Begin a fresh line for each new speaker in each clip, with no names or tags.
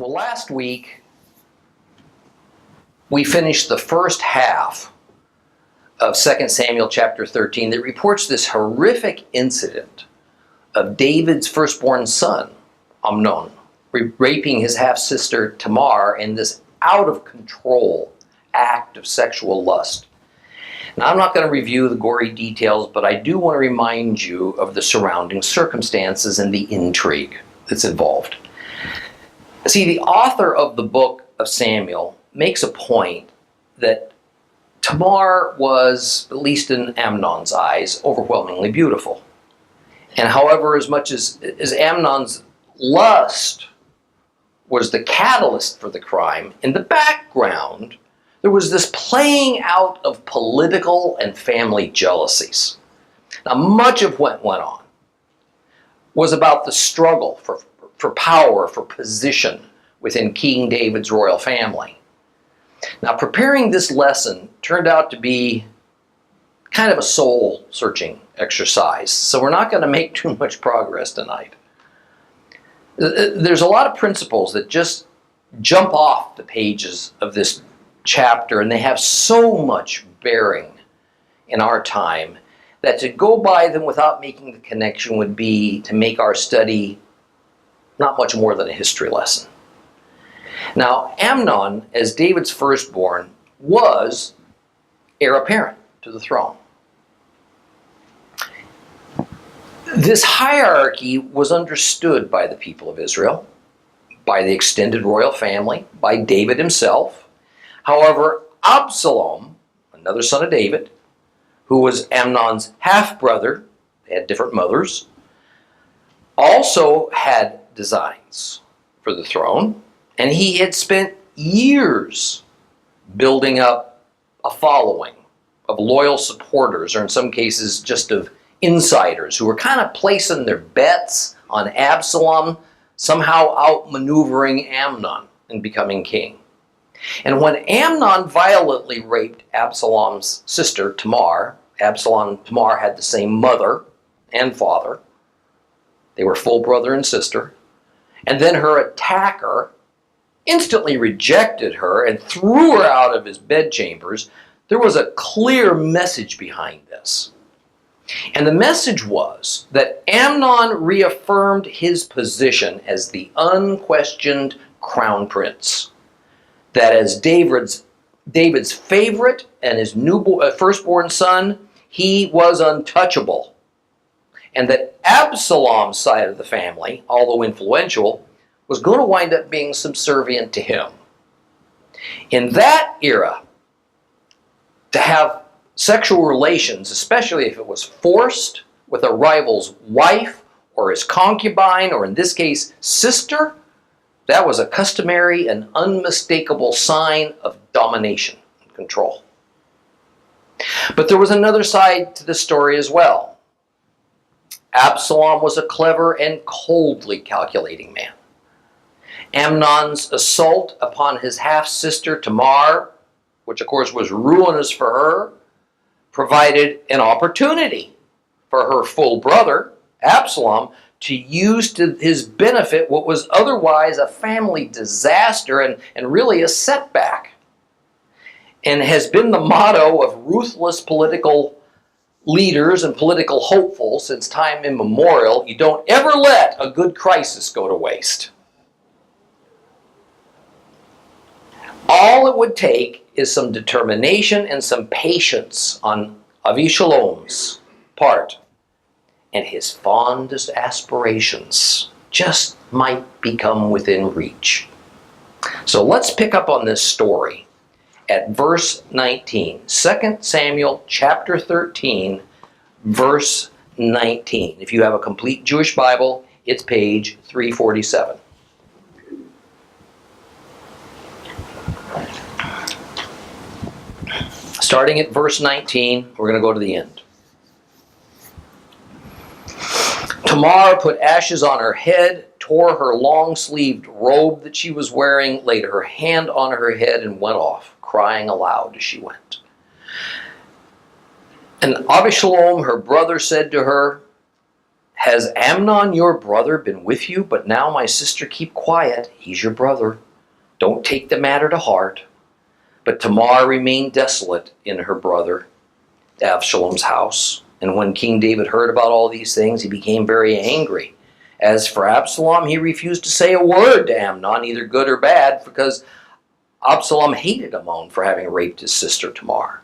Well, last week we finished the first half of 2 Samuel chapter 13 that reports this horrific incident of David's firstborn son, Amnon, raping his half-sister Tamar in this out-of-control act of sexual lust. Now, I'm not going to review the gory details, but I do want to remind you of the surrounding circumstances and the intrigue that's involved. See, the author of the book of Samuel makes a point that Tamar was, at least in Amnon's eyes, overwhelmingly beautiful. And however, as much as Amnon's lust was the catalyst for the crime, in the background, there was this playing out of political and family jealousies. Now, much of what went on was about the struggle for power, for position within King David's royal family. Now, preparing this lesson turned out to be kind of a soul-searching exercise, so we're not going to make too much progress tonight. There's a lot of principles that just jump off the pages of this chapter, and they have so much bearing in our time that to go by them without making the connection would be to make our study not much more than a history lesson. Now, Amnon, as David's firstborn, was heir apparent to the throne. This hierarchy was understood by the people of Israel, by the extended royal family, by David himself. However, Absalom, another son of David, who was Amnon's half-brother, they had different mothers, also had designs for the throne, and he had spent years building up a following of loyal supporters, or in some cases just of insiders who were kind of placing their bets on Absalom, somehow outmaneuvering Amnon and becoming king. And when Amnon violently raped Absalom's sister Tamar, Absalom and Tamar had the same mother and father. They were full brother and sister. And then her attacker instantly rejected her and threw her out of his bedchambers. There was a clear message behind this. And the message was that Amnon reaffirmed his position as the unquestioned crown prince. That as David's favorite and his firstborn son, he was untouchable. And that Absalom's side of the family, although influential, was going to wind up being subservient to him. In that era, to have sexual relations, especially if it was forced with a rival's wife or his concubine, or in this case, sister, that was a customary and unmistakable sign of domination and control. But there was another side to the story as well. Absalom was a clever and coldly calculating man. Amnon's assault upon his half-sister Tamar, which of course was ruinous for her, provided an opportunity for her full brother, Absalom, to use to his benefit what was otherwise a family disaster and really a setback, and has been the motto of ruthless political leaders and political hopefuls since time immemorial. You don't ever let a good crisis go to waste. All it would take is some determination and some patience on Avishalom's part, and his fondest aspirations just might become within reach. So let's pick up on this story at verse 19. 2 Samuel chapter 13, verse 19. If you have a complete Jewish Bible, it's page 347. Starting at verse 19, we're going to go to the end. Tamar put ashes on her head, tore her long-sleeved robe that she was wearing, laid her hand on her head, and went off, crying aloud as she went. And Avishalom, her brother, said to her, Has Amnon your brother been with you? But now my sister, keep quiet. He's your brother. Don't take the matter to heart. But Tamar remained desolate in her brother Absalom's house. And when King David heard about all these things, he became very angry. As for Absalom, he refused to say a word to Amnon, either good or bad, because Absalom hated Amnon for having raped his sister Tamar.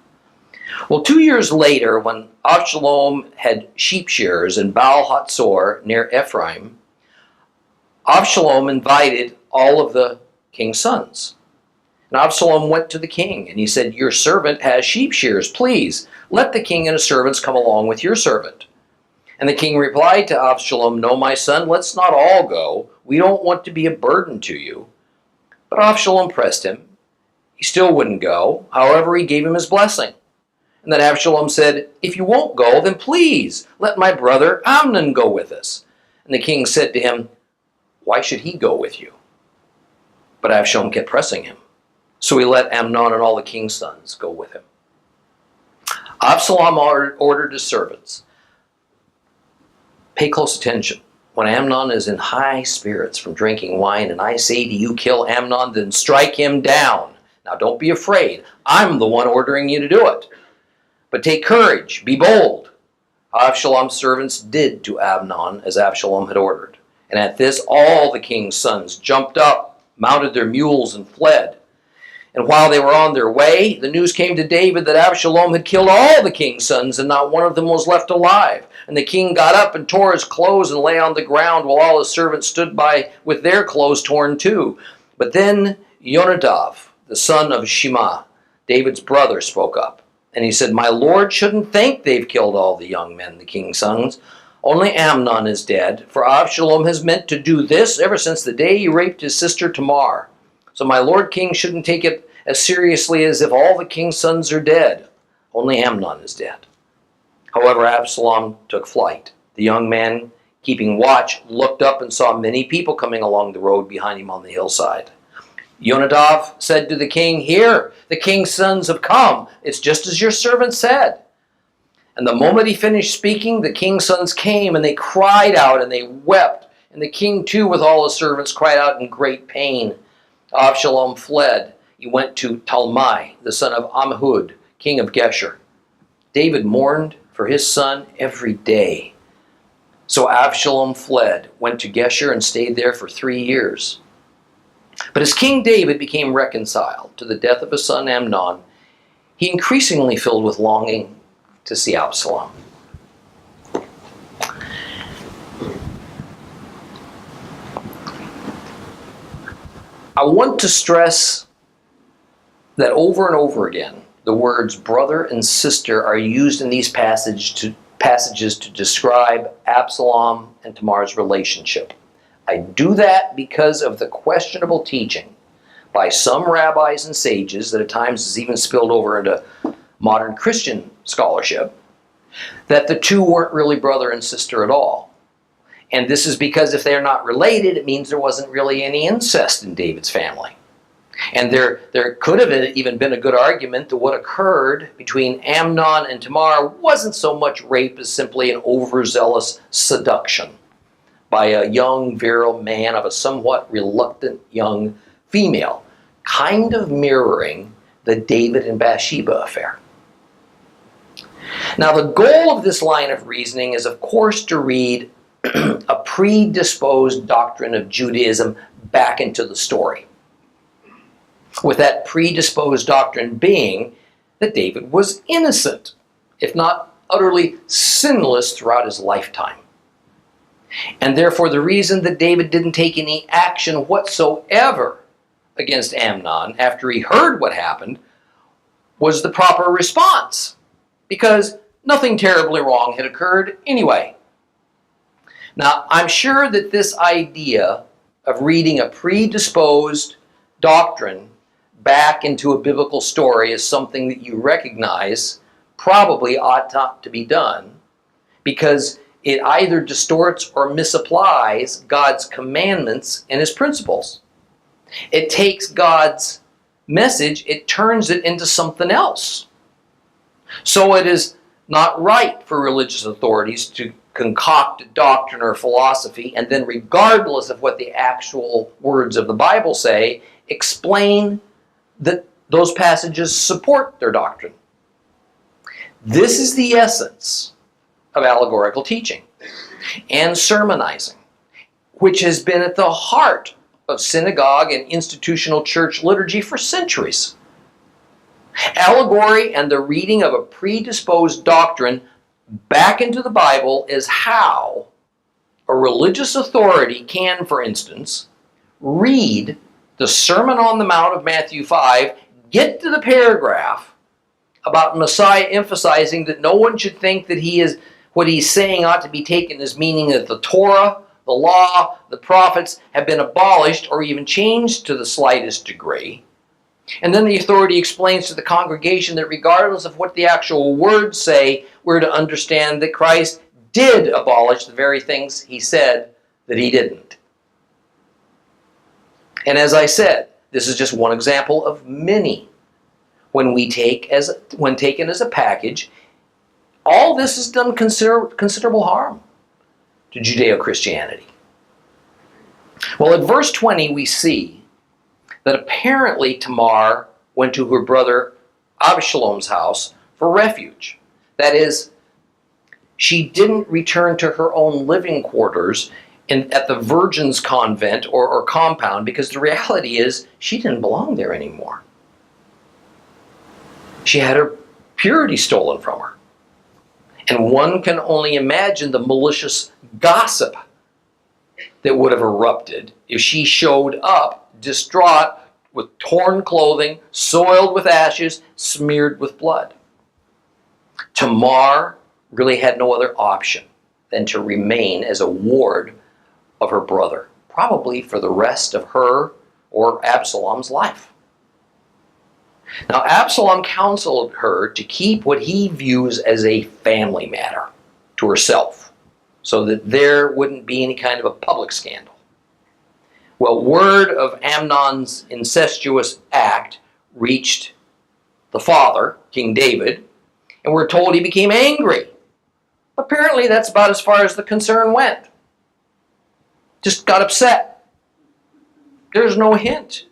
Well, 2 years later, when Absalom had sheep shearers in Baal Hatzor near Ephraim, Absalom invited all of the king's sons. And Absalom went to the king, and he said, "Your servant has sheep shearers. Please, let the king and his servants come along with your servant." And the king replied to Absalom, "No, my son, let's not all go. We don't want to be a burden to you." But Absalom pressed him. He still wouldn't go. However, he gave him his blessing. And then Absalom said, "If you won't go, then please let my brother Amnon go with us." And the king said to him, "Why should he go with you?" But Absalom kept pressing him. So he let Amnon and all the king's sons go with him. Absalom ordered his servants, "Pay close attention. When Amnon is in high spirits from drinking wine, and I say to you, kill Amnon, then strike him down. Now don't be afraid. I'm the one ordering you to do it. But take courage, be bold." Absalom's servants did to Amnon as Absalom had ordered. And at this, all the king's sons jumped up, mounted their mules, and fled. And while they were on their way, the news came to David that Absalom had killed all the king's sons, and not one of them was left alive. And the king got up and tore his clothes and lay on the ground, while all his servants stood by with their clothes torn too. But then Jonadab, the son of Shema, David's brother, spoke up. And he said, "My lord shouldn't think they've killed all the young men, the king's sons. Only Amnon is dead, for Absalom has meant to do this ever since the day he raped his sister Tamar. So my lord king shouldn't take it as seriously as if all the king's sons are dead. Only Amnon is dead." However, Absalom took flight. The young man, keeping watch, looked up and saw many people coming along the road behind him on the hillside. Jonadab said to the king, "Here, the king's sons have come. It's just as your servant said." And the moment he finished speaking, the king's sons came, and they cried out, and they wept. And the king too, with all his servants, cried out in great pain. Absalom fled. He went to Talmai, the son of Ammihud, king of Geshur. David mourned for his son every day. So Absalom fled, went to Geshur, and stayed there for 3 years. But as King David became reconciled to the death of his son Amnon, he increasingly filled with longing to see Absalom. I want to stress that over and over again, the words brother and sister are used in these passages to describe Absalom and Tamar's relationship. I do that because of the questionable teaching by some rabbis and sages that at times has even spilled over into modern Christian scholarship, that the two weren't really brother and sister at all. And this is because if they're not related, it means there wasn't really any incest in David's family. And there could have even been a good argument that what occurred between Amnon and Tamar wasn't so much rape as simply an overzealous seduction by a young, virile man of a somewhat reluctant young female, kind of mirroring the David and Bathsheba affair. Now, the goal of this line of reasoning is, of course, to read a predisposed doctrine of Judaism back into the story, with that predisposed doctrine being that David was innocent, if not utterly sinless, throughout his lifetime. And therefore, the reason that David didn't take any action whatsoever against Amnon after he heard what happened was the proper response, because nothing terribly wrong had occurred anyway. Now, I'm sure that this idea of reading a predisposed doctrine back into a biblical story is something that you recognize probably ought not to be done, because it either distorts or misapplies God's commandments and his principles. It takes God's message, it turns it into something else. So it is not right for religious authorities to concoct a doctrine or philosophy, and then regardless of what the actual words of the Bible say, explain that those passages support their doctrine. This is the essence of allegorical teaching and sermonizing, which has been at the heart of synagogue and institutional church liturgy for centuries. Allegory and the reading of a predisposed doctrine back into the Bible is how a religious authority can, for instance, read the Sermon on the Mount of Matthew 5, get to the paragraph about Messiah emphasizing that no one should think that what he's saying ought to be taken as meaning that the Torah, the law, the prophets have been abolished or even changed to the slightest degree. And then the authority explains to the congregation that regardless of what the actual words say, we're to understand that Christ did abolish the very things he said that he didn't. And as I said, this is just one example of many. When taken as a package, all this has done considerable harm to Judeo-Christianity. Well, at verse 20 we see that apparently Tamar went to her brother Absalom's house for refuge. That is, she didn't return to her own living quarters at the Virgin's convent or compound, because the reality is she didn't belong there anymore. She had her purity stolen from her. And one can only imagine the malicious gossip that would have erupted if she showed up distraught with torn clothing, soiled with ashes, smeared with blood. Tamar really had no other option than to remain as a ward of her brother, probably for the rest of her or Absalom's life. Now, Absalom counseled her to keep what he views as a family matter to herself, so that there wouldn't be any kind of a public scandal. Well, word of Amnon's incestuous act reached the father, King David, and we're told he became angry. Apparently, that's about as far as the concern went. Just got upset. There's no hint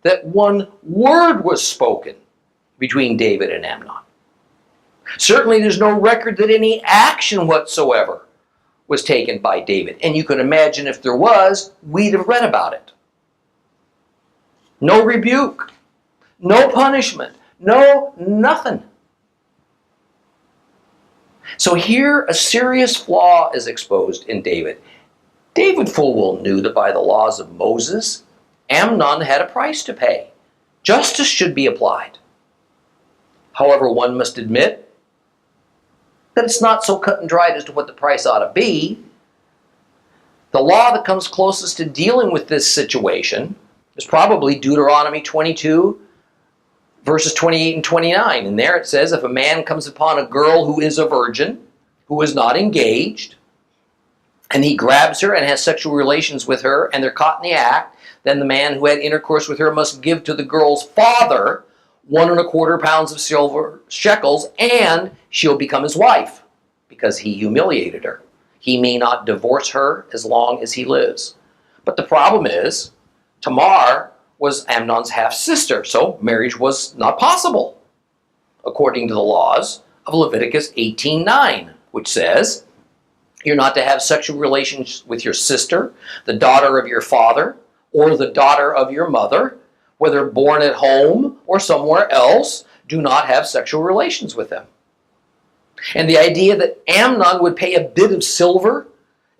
that one word was spoken between David and Amnon. Certainly, there's no record that any action whatsoever was taken by David. And you can imagine if there was, we'd have read about it. No rebuke, no punishment, no nothing. So here a serious flaw is exposed in David. David full well knew that by the laws of Moses, Amnon had a price to pay. Justice should be applied. However, one must admit that it's not so cut and dried as to what the price ought to be. The law that comes closest to dealing with this situation is probably Deuteronomy 22, verses 28 and 29. And there it says, if a man comes upon a girl who is a virgin, who is not engaged, and he grabs her and has sexual relations with her, and they're caught in the act, then the man who had intercourse with her must give to the girl's father 1¼ pounds of silver shekels, and she'll become his wife, because he humiliated her. He may not divorce her as long as he lives. But the problem is, Tamar was Amnon's half-sister, so marriage was not possible, according to the laws of Leviticus 18:9, which says, you're not to have sexual relations with your sister, the daughter of your father, or the daughter of your mother, whether born at home or somewhere else. Do not have sexual relations with them. And the idea that Amnon would pay a bit of silver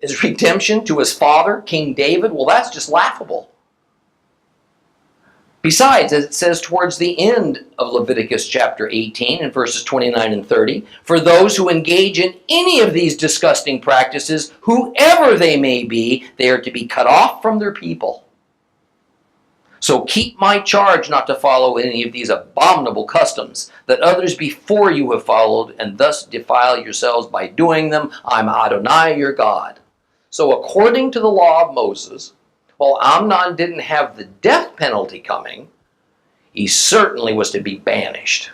as redemption to his father, King David, well, that's just laughable. Besides, as it says towards the end of Leviticus chapter 18 in verses 29 and 30, for those who engage in any of these disgusting practices, whoever they may be, they are to be cut off from their people. So keep my charge not to follow any of these abominable customs that others before you have followed, and thus defile yourselves by doing them. I'm Adonai your God. So according to the law of Moses, while Amnon didn't have the death penalty coming, he certainly was to be banished,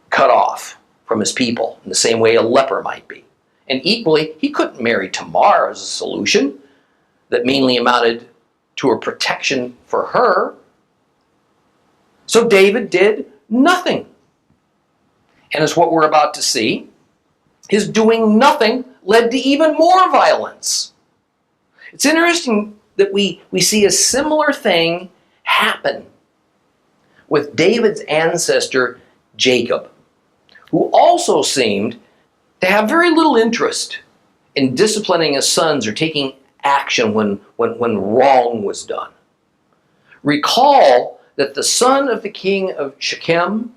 cut off from his people, in the same way a leper might be. And equally, he couldn't marry Tamar as a solution that mainly amounted to a protection for her. So David did nothing. And as what we're about to see, his doing nothing led to even more violence. It's interesting that we see a similar thing happen with David's ancestor Jacob, who also seemed to have very little interest in disciplining his sons or taking action when wrong was done. Recall that the son of the king of Shechem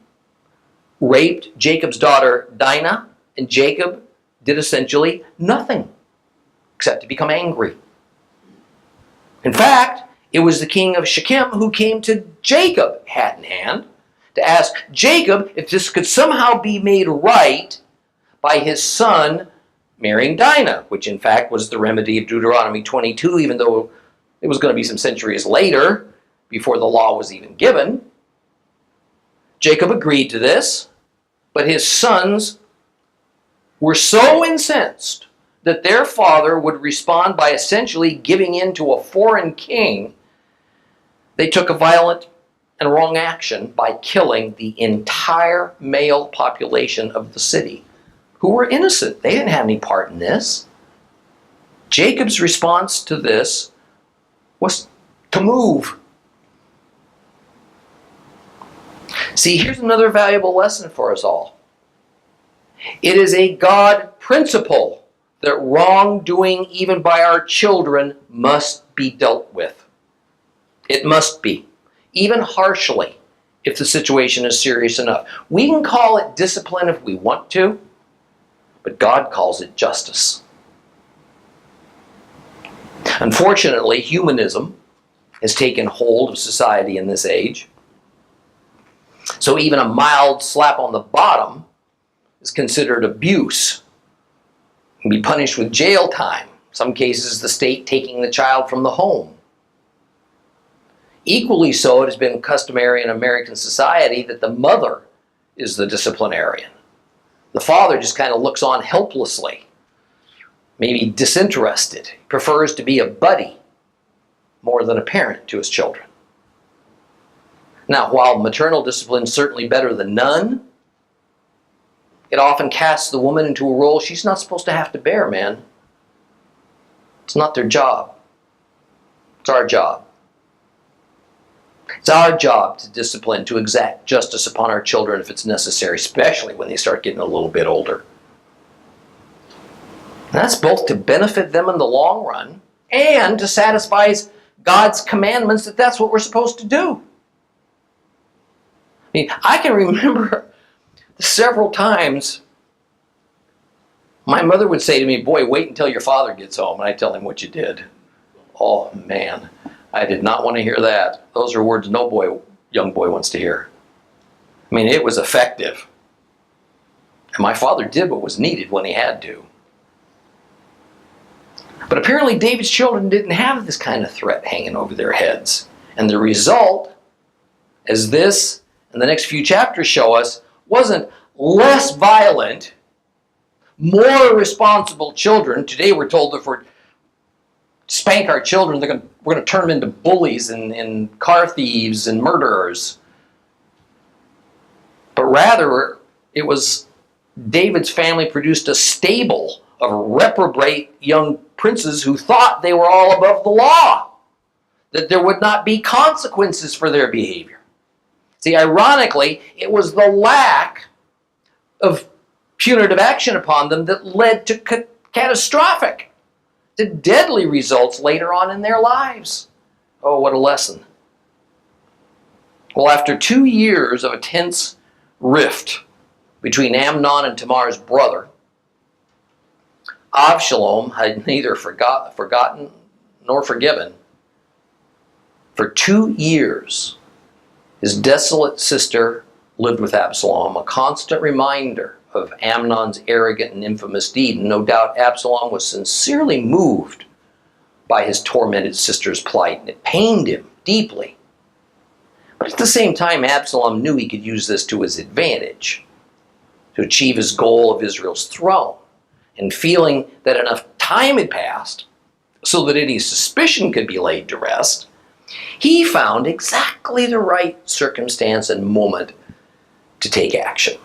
raped Jacob's daughter Dinah, and Jacob did essentially nothing except to become angry. In fact, it was the king of Shechem who came to Jacob, hat in hand, to ask Jacob if this could somehow be made right by his son marrying Dinah, which in fact was the remedy of Deuteronomy 22, even though it was going to be some centuries later, before the law was even given. Jacob agreed to this, but his sons were so incensed that their father would respond by essentially giving in to a foreign king. They took a violent and wrong action by killing the entire male population of the city, who were innocent. They didn't have any part in this. Jacob's response to this was to move. See, here's another valuable lesson for us all. It is a God principle that wrongdoing, even by our children, must be dealt with. It must be, even harshly, if the situation is serious enough. We can call it discipline if we want to, but God calls it justice. Unfortunately, humanism has taken hold of society in this age. So even a mild slap on the bottom is considered abuse. It can be punished with jail time. In some cases, the state taking the child from the home. Equally so, it has been customary in American society that the mother is the disciplinarian. The father just kind of looks on helplessly, maybe disinterested. He prefers to be a buddy more than a parent to his children. Now, while maternal discipline is certainly better than none, it often casts the woman into a role she's not supposed to have to bear, man. It's not their job. It's our job. It's our job to discipline, to exact justice upon our children if it's necessary, especially when they start getting a little bit older. And that's both to benefit them in the long run and to satisfy God's commandments that that's what we're supposed to do. I mean, I can remember several times my mother would say to me, "Boy, wait until your father gets home," and I'd tell him what you did. Oh, man. I did not want to hear that. Those are words no young boy wants to hear. I mean, it was effective. And my father did what was needed when he had to. But apparently David's children didn't have this kind of threat hanging over their heads. And the result, as this and the next few chapters show us, wasn't less violent, more responsible children. Today we're told that if we spank our children, we're going to turn them into bullies and car thieves and murderers. But rather, it was David's family produced a stable of reprobate young princes who thought they were all above the law, that there would not be consequences for their behavior. See, ironically, it was the lack of punitive action upon them that led to catastrophic, to deadly results later on in their lives. Oh, what a lesson. Well, after 2 years of a tense rift between Amnon and Tamar's brother, Absalom had neither forgotten nor forgiven. For 2 years, his desolate sister lived with Absalom, a constant reminder of Amnon's arrogant and infamous deed. And no doubt Absalom was sincerely moved by his tormented sister's plight, and it pained him deeply. But at the same time, Absalom knew he could use this to his advantage, to achieve his goal of Israel's throne. and feeling that enough time had passed so that any suspicion could be laid to rest, he found exactly the right circumstance and moment to take action.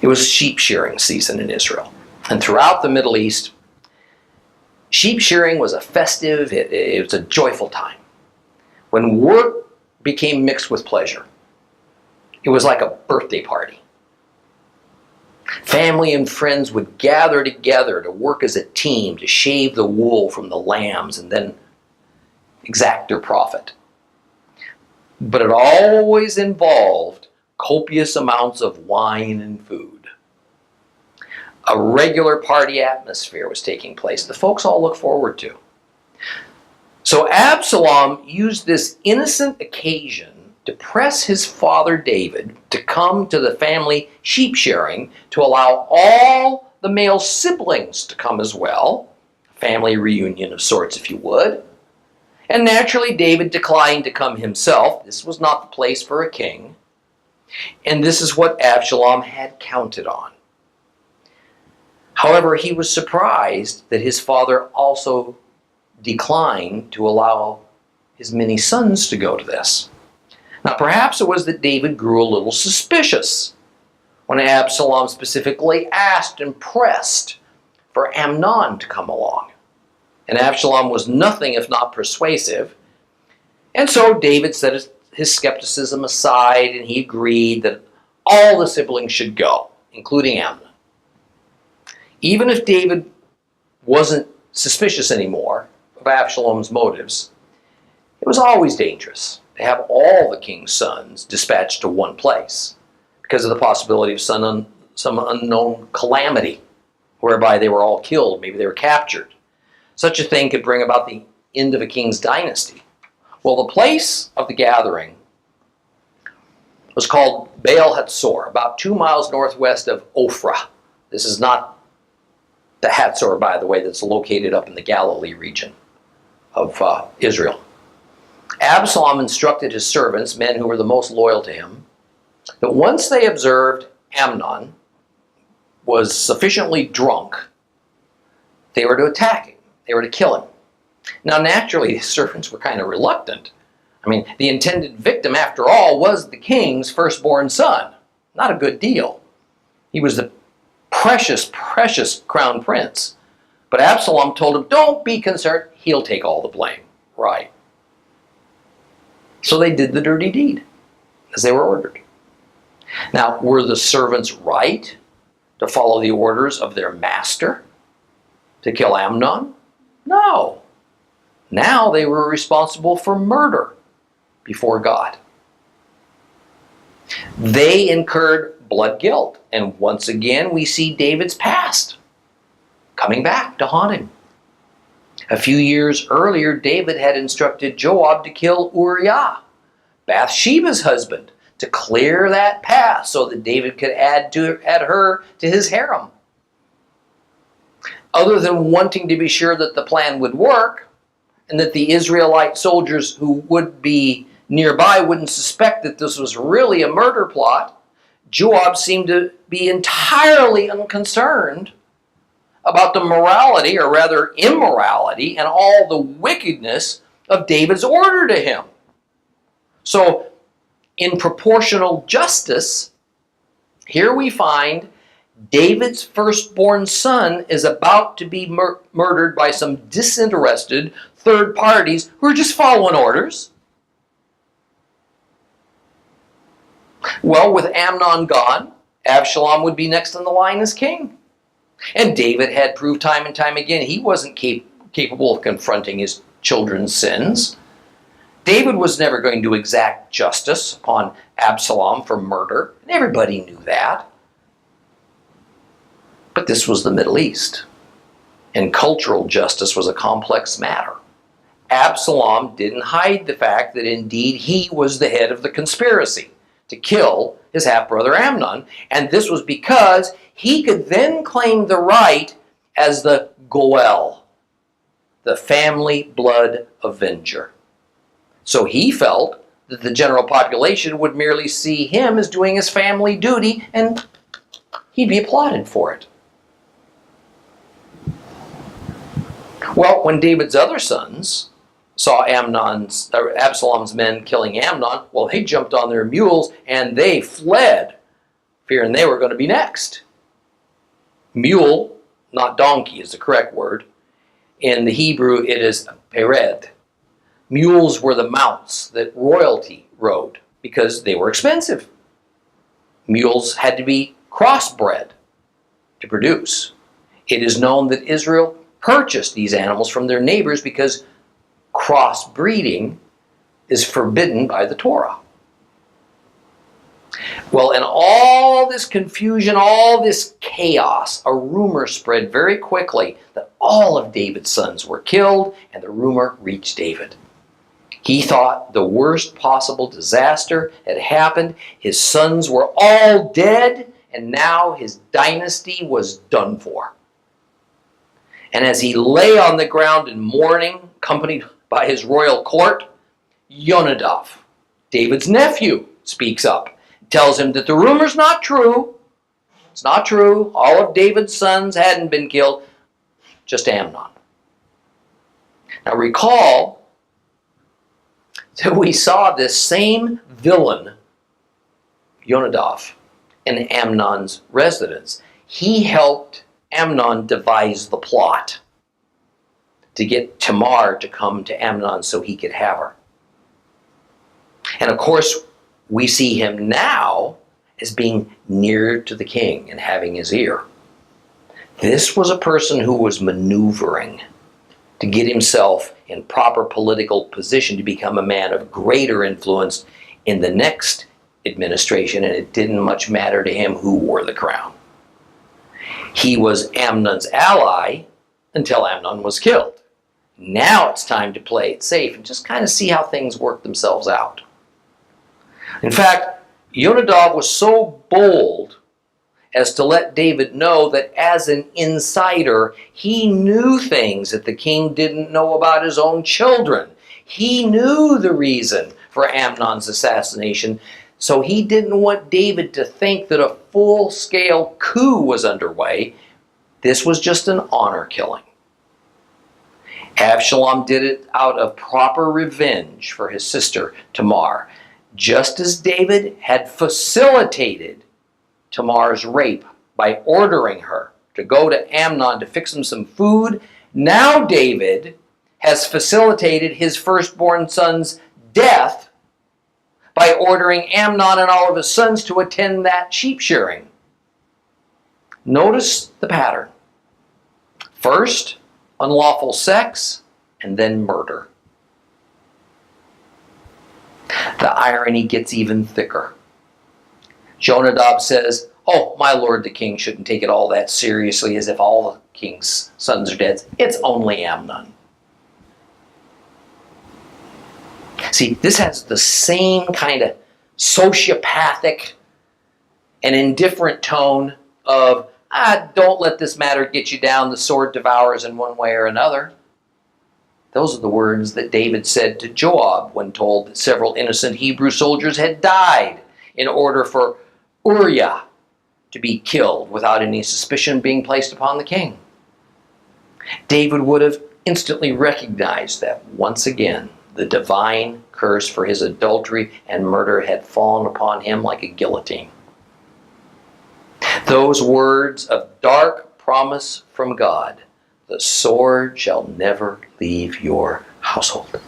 It was sheep shearing season in Israel. And throughout the Middle East, sheep shearing was a festive, it was a joyful time, when work became mixed with pleasure. It was like a birthday party. Family and friends would gather together to work as a team to shave the wool from the lambs and then exact their profit. But it always involved copious amounts of wine and food. A regular party atmosphere was taking place the folks all look forward to. So Absalom used this innocent occasion to press his father David to come to the family sheep shearing to allow all the male siblings to come as well, a family reunion of sorts if you would. And naturally David declined to come himself. This was not the place for a king. And this is what Absalom had counted on. However, he was surprised that his father also declined to allow his many sons to go to this. Now, perhaps it was that David grew a little suspicious when Absalom specifically asked and pressed for Amnon to come along. And Absalom was nothing if not persuasive. And so David set his skepticism aside and he agreed that all the siblings should go, including Amnon. Even if David wasn't suspicious anymore of Absalom's motives, it was always dangerous to have all the king's sons dispatched to one place because of the possibility of some unknown calamity whereby they were all killed, maybe they were captured. Such a thing could bring about the end of a king's dynasty. Well, the place of the gathering was called Baal Hatzor, about 2 miles northwest of Ophrah. This is not the Hatzor, by the way, that's located up in the Galilee region of Israel. Absalom instructed his servants, men who were the most loyal to him, that once they observed Amnon was sufficiently drunk, they were to attack him. They were to kill him. Now, naturally, his servants were kind of reluctant. I mean, the intended victim, after all, was the king's firstborn son. Not a good deal. He was the precious, precious crown prince. But Absalom told him, don't be concerned, he'll take all the blame. Right. So they did the dirty deed, as they were ordered. Now, were the servants right to follow the orders of their master to kill Amnon? No. Now they were responsible for murder before God. They incurred blood guilt, and once again we see David's past coming back to haunt him. A few years earlier, David had instructed Joab to kill Uriah, Bathsheba's husband, to clear that path so that David could add her to his harem. Other than wanting to be sure that the plan would work and that the Israelite soldiers who would be nearby wouldn't suspect that this was really a murder plot, Joab seemed to be entirely unconcerned about the morality, or rather immorality, and all the wickedness of David's order to him. So, in proportional justice, here we find David's firstborn son is about to be murdered by some disinterested third parties who are just following orders. Well, with Amnon gone, Absalom would be next in the line as king. And David had proved time and time again he wasn't capable of confronting his children's sins. David was never going to exact justice upon Absalom for murder, and everybody knew that. But this was the Middle East, and cultural justice was a complex matter. Absalom didn't hide the fact that indeed he was the head of the conspiracy to kill his half-brother Amnon, and this was because he could then claim the right as the Goel, the family blood avenger. So he felt that the general population would merely see him as doing his family duty, and he'd be applauded for it. Well, when David's other sons saw Absalom's men killing Amnon, well, they jumped on their mules and they fled, fearing they were going to be next. Mule, not donkey, is the correct word. In the Hebrew, it is pered. Mules were the mounts that royalty rode because they were expensive. Mules had to be crossbred to produce. It is known that Israel purchased these animals from their neighbors because crossbreeding is forbidden by the Torah. Well, in all this confusion, all this chaos, a rumor spread very quickly that all of David's sons were killed, and the rumor reached David. He thought the worst possible disaster had happened. His sons were all dead, and now his dynasty was done for. And as he lay on the ground in mourning, accompanied by his royal court, Jonadab, David's nephew, speaks up. Tells him that the rumor's not true. It's not true. All of David's sons hadn't been killed, just Amnon. Now recall that we saw this same villain, Jonadab, in Amnon's residence. He helped Amnon devise the plot to get Tamar to come to Amnon so he could have her. And of course, we see him now as being near to the king and having his ear. This was a person who was maneuvering to get himself in proper political position to become a man of greater influence in the next administration, and it didn't much matter to him who wore the crown. He was Amnon's ally until Amnon was killed. Now it's time to play it safe and just kind of see how things work themselves out. In fact, Jonadab was so bold as to let David know that as an insider, he knew things that the king didn't know about his own children. He knew the reason for Amnon's assassination, so he didn't want David to think that a full-scale coup was underway. This was just an honor killing. Absalom did it out of proper revenge for his sister Tamar, just as David had facilitated Tamar's rape by ordering her to go to Amnon to fix him some food. Now David has facilitated his firstborn son's death by ordering Amnon and all of his sons to attend that sheep shearing. Notice the pattern. First, unlawful sex, and then murder. The irony gets even thicker. Jonadab says, "Oh, my lord the king shouldn't take it all that seriously, as if all the king's sons are dead. It's only Amnon." See, this has the same kind of sociopathic and indifferent tone of, don't let this matter get you down, the sword devours in one way or another. Those are the words that David said to Joab when told that several innocent Hebrew soldiers had died in order for Uriah to be killed without any suspicion being placed upon the king. David would have instantly recognized that once again the divine curse for his adultery and murder had fallen upon him like a guillotine. Those words of dark promise from God, "The sword shall never leave your household."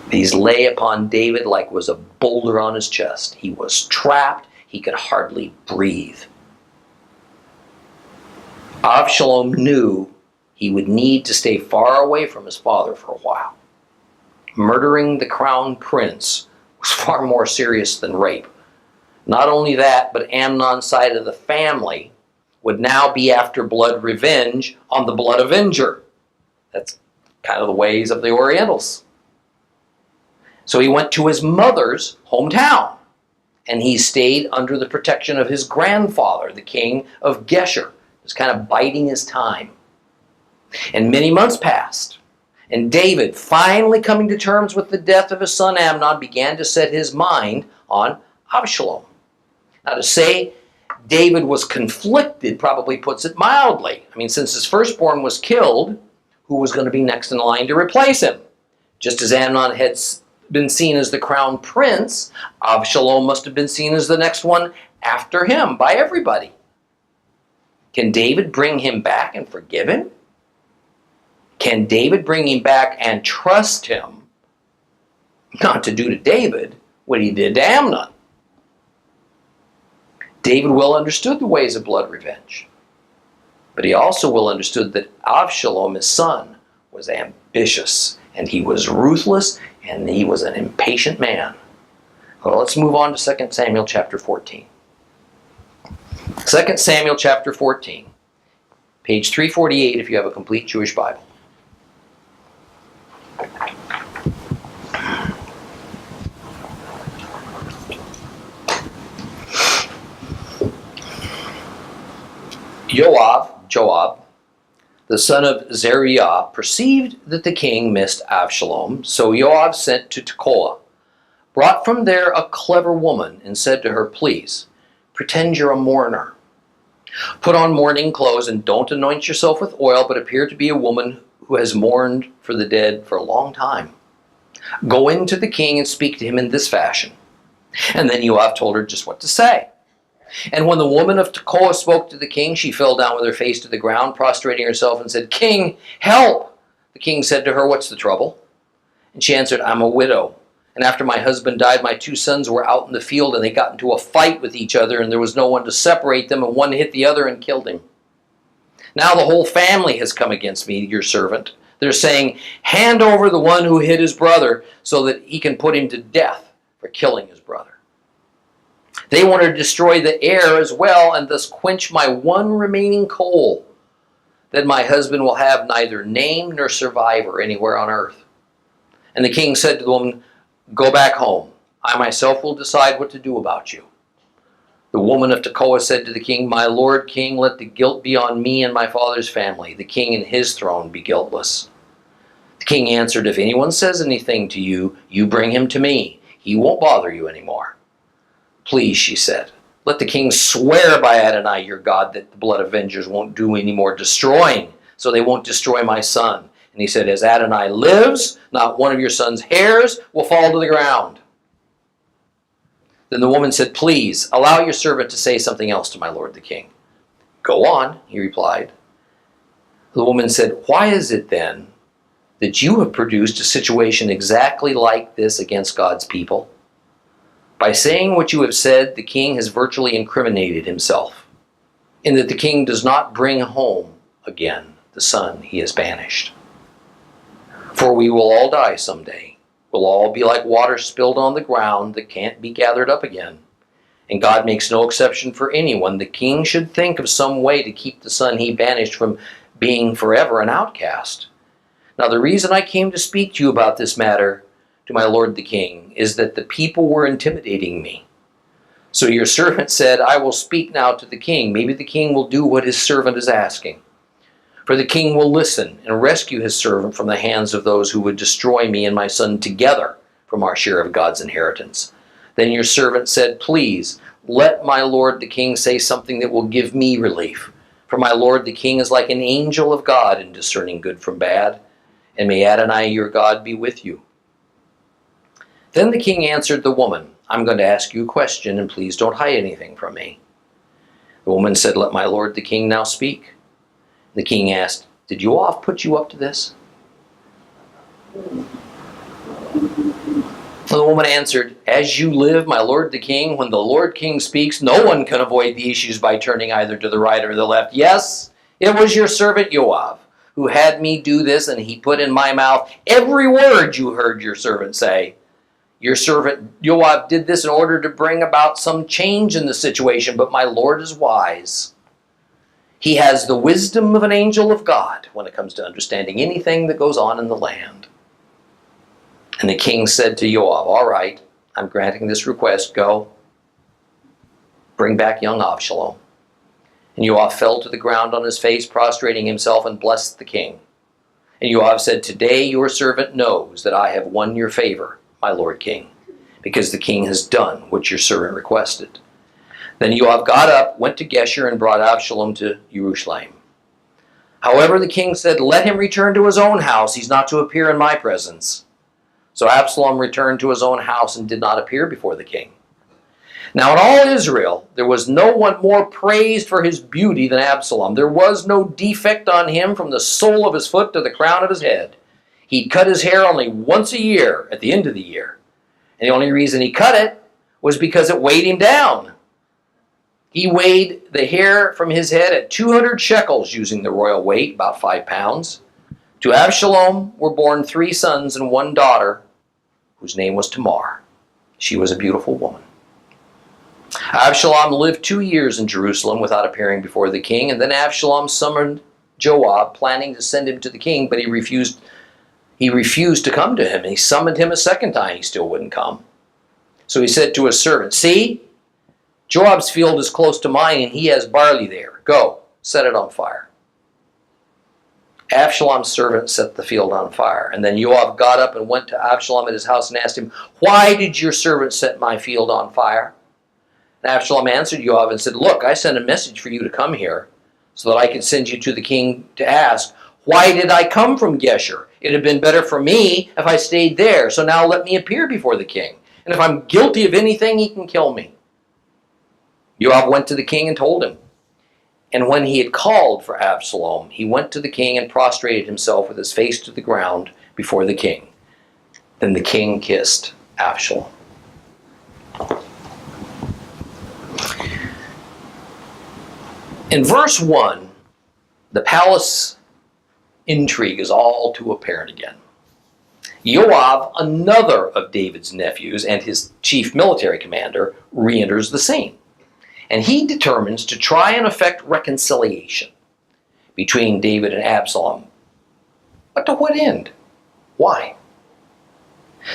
These lay upon David like was a boulder on his chest. He was trapped. He could hardly breathe. Absalom knew he would need to stay far away from his father for a while. Murdering the crown prince was far more serious than rape. Not only that, but Amnon's side of the family would now be after blood revenge on the blood avenger. That's kind of the ways of the Orientals. So he went to his mother's hometown, and he stayed under the protection of his grandfather, the king of Geshur, just kind of biding his time. And many months passed, and David, finally coming to terms with the death of his son Amnon, began to set his mind on Absalom. Now, to say David was conflicted probably puts it mildly. I mean, since his firstborn was killed, who was going to be next in line to replace him. Just as Amnon had been seen as the crown prince, Absalom must have been seen as the next one after him by everybody. Can David bring him back and forgive him? Can David bring him back and trust him not to do to David what he did to Amnon? David well understood the ways of blood revenge, but he also well understood that Absalom, his son, was ambitious, and he was ruthless, and he was an impatient man. Well, let's move on to 2 Samuel chapter 14. 2 Samuel chapter 14, page 348 if you have a complete Jewish Bible. Joab, the son of Zeruiah, perceived that the king missed Absalom, so Joab sent to Tekoa, brought from there a clever woman, and said to her, "Please, pretend you're a mourner. Put on mourning clothes and don't anoint yourself with oil, but appear to be a woman who has mourned for the dead for a long time. Go in to the king and speak to him in this fashion." And then Joab told her just what to say. And when the woman of Tekoa spoke to the king, she fell down with her face to the ground, prostrating herself, and said, "King, help!" The king said to her, "What's the trouble?" And she answered, "I'm a widow. And after my husband died, my 2 sons were out in the field, and they got into a fight with each other, and there was no one to separate them, and one hit the other and killed him. Now the whole family has come against me, your servant. They're saying, 'Hand over the one who hit his brother so that he can put him to death for killing his brother.' They want to destroy the heir as well, and thus quench my one remaining coal, that my husband will have neither name nor survivor anywhere on earth." And the king said to the woman, "Go back home. I myself will decide what to do about you." The woman of Tekoa said to the king, "My lord king, let the guilt be on me and my father's family. The king and his throne be guiltless." The king answered, "If anyone says anything to you, you bring him to me. He won't bother you anymore." "Please," she said, "let the king swear by Adonai your God that the blood avengers won't do any more destroying, so they won't destroy my son." And he said, "As Adonai lives, not one of your son's hairs will fall to the ground." Then the woman said, "Please, allow your servant to say something else to my lord the king." "Go on," he replied. The woman said, "Why is it then that you have produced a situation exactly like this against God's people? By saying what you have said, the king has virtually incriminated himself, in that the king does not bring home again the son he has banished. For we will all die someday. We'll all be like water spilled on the ground that can't be gathered up again. And God makes no exception for anyone. The king should think of some way to keep the son he banished from being forever an outcast. Now the reason I came to speak to you about this matter, to my lord the king, is that the people were intimidating me. So your servant said, I will speak now to the king. Maybe the king will do what his servant is asking. For the king will listen and rescue his servant from the hands of those who would destroy me and my son together from our share of God's inheritance. Then your servant said, please, let my lord the king say something that will give me relief. For my lord the king is like an angel of God in discerning good from bad. And may Adonai your God be with you. Then the king answered the woman, I'm going to ask you a question, and please don't hide anything from me. The woman said, let my lord the king now speak. The king asked, did Joab put you up to this? The woman answered, as you live, my lord the king, when the lord king speaks, no one can avoid the issues by turning either to the right or the left. Yes, it was your servant Joab who had me do this, and he put in my mouth every word you heard your servant say. Your servant Joab did this in order to bring about some change in the situation, but my Lord is wise. He has the wisdom of an angel of God when it comes to understanding anything that goes on in the land. And the king said to Joab, all right, I'm granting this request. Go, bring back young Absalom. And Joab fell to the ground on his face, prostrating himself, and blessed the king. And Joab said, today your servant knows that I have won your favor, my lord king, because the king has done what your servant requested. Then Joab got up, went to Geshur, and brought Absalom to Jerusalem. However, the king said, "Let him return to his own house. He's not to appear in my presence." So Absalom returned to his own house and did not appear before the king. Now in all Israel, there was no one more praised for his beauty than Absalom. There was no defect on him from the sole of his foot to the crown of his head. He'd cut his hair only once a year at the end of the year. And the only reason he cut it was because it weighed him down. He weighed the hair from his head at 200 shekels using the royal weight, about 5 pounds. To Absalom were born 3 sons and 1 daughter, whose name was Tamar. She was a beautiful woman. Absalom lived 2 years in Jerusalem without appearing before the king, and then Absalom summoned Joab, planning to send him to the king, but he refused to come to him. And he summoned him a second time. He still wouldn't come. So he said to his servant, "See, Joab's field is close to mine, and he has barley there. Go, set it on fire." Absalom's servant set the field on fire. And then Joab got up and went to Absalom at his house and asked him, "Why did your servant set my field on fire?" And Absalom answered Joab and said, "Look, I sent a message for you to come here so that I could send you to the king to ask, why did I come from Geshur? It had been better for me if I stayed there. So now let me appear before the king. And if I'm guilty of anything, he can kill me." Joab went to the king and told him. And when he had called for Absalom, he went to the king and prostrated himself with his face to the ground before the king. Then the king kissed Absalom. In verse 1, the palace intrigue is all too apparent again. Joab, another of David's nephews and his chief military commander, re-enters the scene. And he determines to try and effect reconciliation between David and Absalom. But to what end? Why?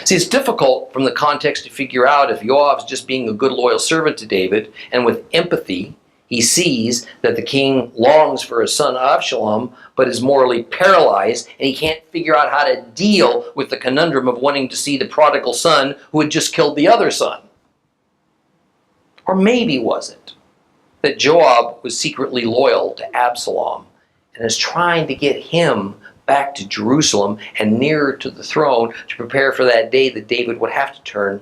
See, it's difficult from the context to figure out if Joab's just being a good, loyal servant to David, and with empathy, he sees that the king longs for his son Absalom, but is morally paralyzed, and he can't figure out how to deal with the conundrum of wanting to see the prodigal son who had just killed the other son. Or maybe was it that Joab was secretly loyal to Absalom and is trying to get him back to Jerusalem and nearer to the throne to prepare for that day that David would have to turn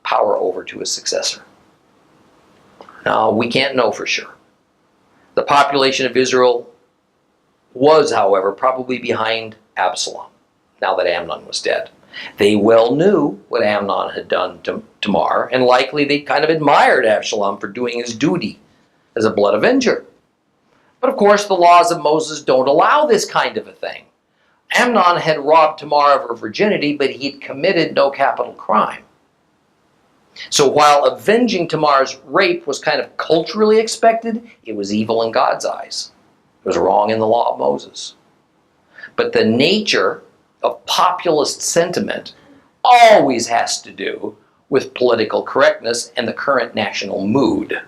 power over to his successor? Now, we can't know for sure. The population of Israel was, however, probably behind Absalom now that Amnon was dead. They well knew what Amnon had done to Tamar, and likely they kind of admired Absalom for doing his duty as a blood avenger. But of course, the laws of Moses don't allow this kind of a thing. Amnon had robbed Tamar of her virginity, but he'd committed no capital crime. So while avenging Tamar's rape was kind of culturally expected, it was evil in God's eyes. It was wrong in the law of Moses. But the nature of populist sentiment always has to do with political correctness and the current national mood.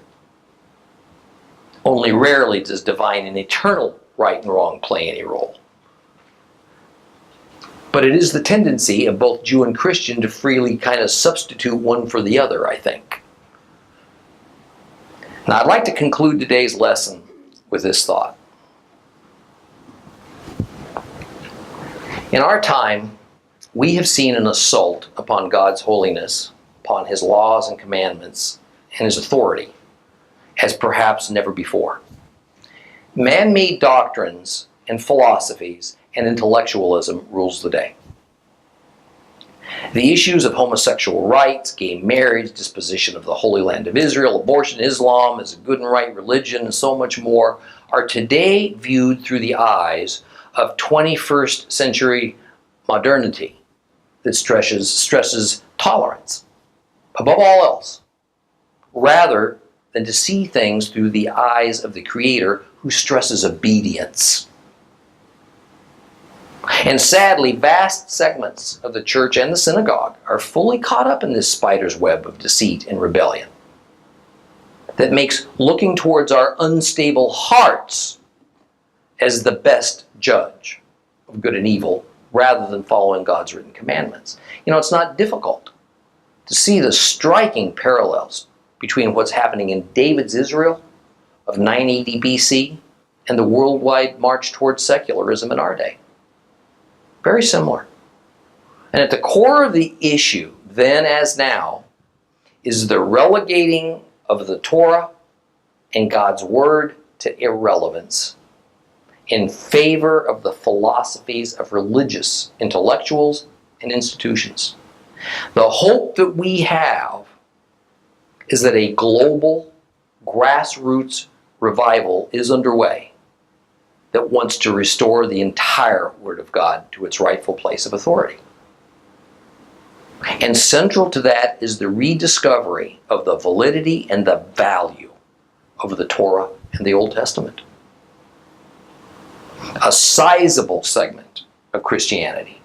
Only rarely does divine and eternal right and wrong play any role. But it is the tendency of both Jew and Christian to freely kind of substitute one for the other, I think. Now, I'd like to conclude today's lesson with this thought. In our time, we have seen an assault upon God's holiness, upon his laws and commandments, and his authority, as perhaps never before. Man-made doctrines and philosophies and intellectualism rules the day. The issues of homosexual rights, gay marriage, disposition of the Holy Land of Israel, abortion, Islam as a good and right religion, and so much more are today viewed through the eyes of 21st century modernity that stresses tolerance above all else, rather than to see things through the eyes of the Creator who stresses obedience. And sadly, vast segments of the church and the synagogue are fully caught up in this spider's web of deceit and rebellion that makes looking towards our unstable hearts as the best judge of good and evil rather than following God's written commandments. You know, it's not difficult to see the striking parallels between what's happening in David's Israel of 980 BC and the worldwide march towards secularism in our day. Very similar. And at the core of the issue, then as now, is the relegating of the Torah and God's Word to irrelevance in favor of the philosophies of religious intellectuals and institutions. The hope that we have is that a global grassroots revival is underway that wants to restore the entire Word of God to its rightful place of authority. And central to that is the rediscovery of the validity and the value of the Torah and the Old Testament. A sizable segment of Christianity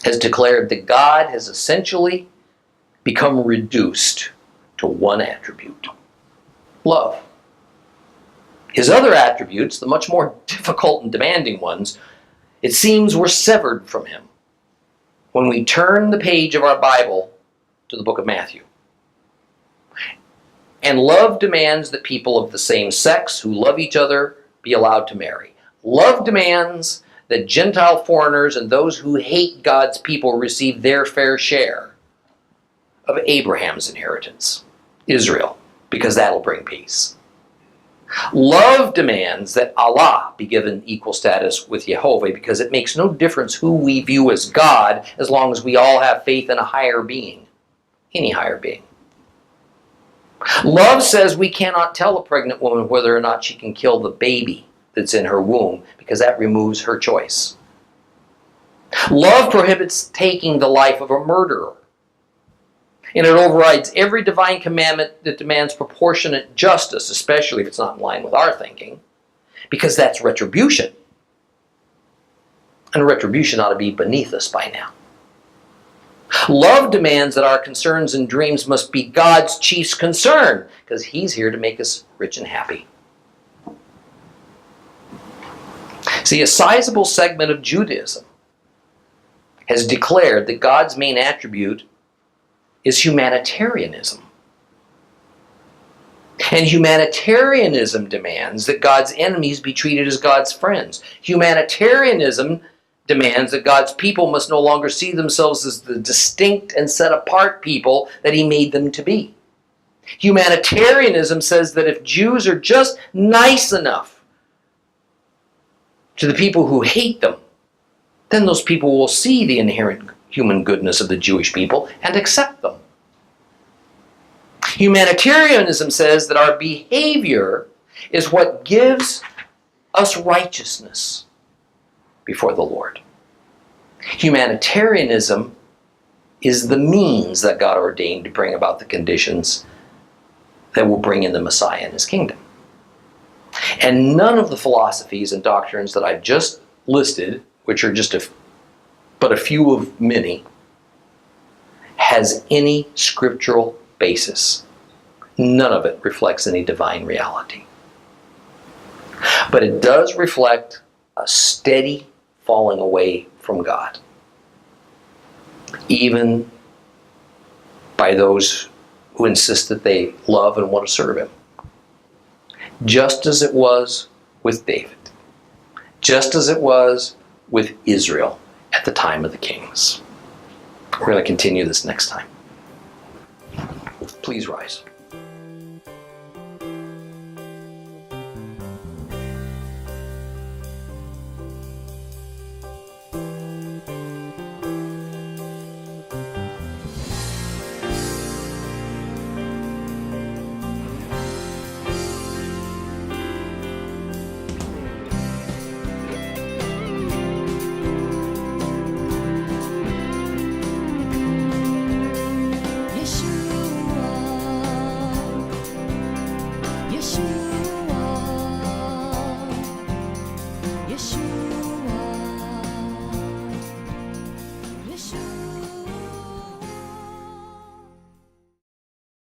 has declared that God has essentially become reduced to one attribute: love. His other attributes, the much more difficult and demanding ones, it seems were severed from him when we turn the page of our Bible to the book of Matthew. And love demands that people of the same sex who love each other be allowed to marry. Love demands that Gentile foreigners and those who hate God's people receive their fair share of Abraham's inheritance, Israel, because that'll bring peace. Love demands that Allah be given equal status with Jehovah, because it makes no difference who we view as God as long as we all have faith in a higher being, any higher being. Love says we cannot tell a pregnant woman whether or not she can kill the baby that's in her womb, because that removes her choice. Love prohibits taking the life of a murderer, and it overrides every divine commandment that demands proportionate justice, especially if it's not in line with our thinking, because that's retribution. And retribution ought to be beneath us by now. Love demands that our concerns and dreams must be God's chief concern, because He's here to make us rich and happy. See, a sizable segment of Judaism has declared that God's main attribute is humanitarianism. And humanitarianism demands that God's enemies be treated as God's friends. Humanitarianism demands that God's people must no longer see themselves as the distinct and set apart people that He made them to be. Humanitarianism says that if Jews are just nice enough to the people who hate them, then those people will see the inherent human goodness of the Jewish people and accept them. Humanitarianism says that our behavior is what gives us righteousness before the Lord. Humanitarianism is the means that God ordained to bring about the conditions that will bring in the Messiah and His kingdom. And none of the philosophies and doctrines that I've just listed, which are just but a few of many, has any scriptural basis. None of it reflects any divine reality. But it does reflect a steady falling away from God, even by those who insist that they love and want to serve Him. Just as it was with David, just as it was with Israel at the time of the kings. We're going to continue this next time. Please rise.